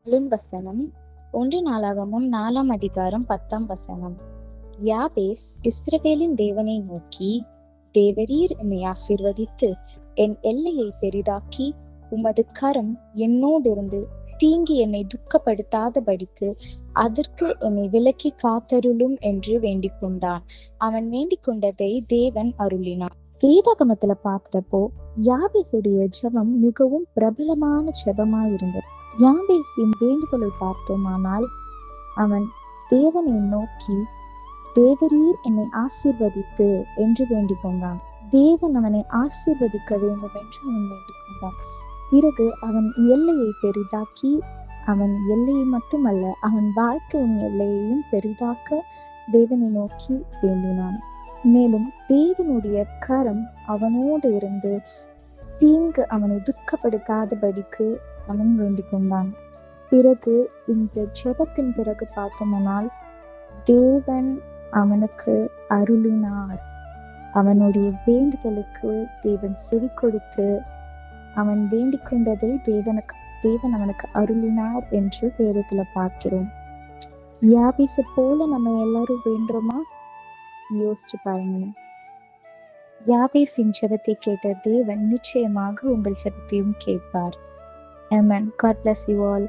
வசனம் 1 நாளாகமம் 4ஆம் அதிகாரம் 10ஆம் வசனம். யாபேஸ் இஸ்ரவேலின் தேவனை நோக்கி, தேவரீர் என்னை ஆசீர்வதித்து என் எல்லையை பெரிதாக்கி உமது கரம் என்னோடிருந்து தீங்கி என்னை துக்கப்படுத்தாதபடிக்கு அதற்கு என்னை விலக்கி காத்தருளும் என்று வேண்டிக் கொண்டான். அவன் வேண்டிக் கொண்டதை தேவன் அருளினான். வேதாகமத்துல பார்க்கிறப்போ யாபேசுடைய ஜெபம் மிகவும் பிரபலமான ஜெபமாயிருந்தது. யாபேசின் வேண்டுதலை பார்த்தோமானால், அவன் தேவனை நோக்கி, தேவரீர் என்னை ஆசீர்வதித்து என்று வேண்டிக் கொண்டான். தேவன் அவனை ஆசீர்வதிக்க வேண்டும் என்று அவன் வேண்டிக் கொண்டான். பிறகு அவன் எல்லையை பெரிதாக்கி, அவன் எல்லையை மட்டுமல்ல அவன் வாழ்க்கையின் எல்லையையும் பெரிதாக்க தேவனை நோக்கி வேண்டினான். மேலும் தேவனுடைய கரம் அவனோடு இருந்து தீங்கு அவனை துக்கப்படுத்தாதபடிக்கு அவன் வேண்டிக் கொண்டான். பிறகு இந்த ஜெபத்தின் பிறகு பார்த்தோம்னால், தேவன் அவனுக்கு அருளினார். அவனுடைய வேண்டுதலுக்கு தேவன் செவி கொடுத்து அவன் வேண்டிக் கொண்டதை தேவன் அவனுக்கு அருளினார் என்று வேதத்துல பார்க்கிறோம். யாபேசு போல நம்ம எல்லாரும் வேண்டுறோமா? யோசிச்சு பாருங்க. யாபேசின் ஜெபத்தை கேட்ட தேவன் நிச்சயமாக உங்கள் ஜெபத்தையும் கேட்பார். Amen. God bless you all.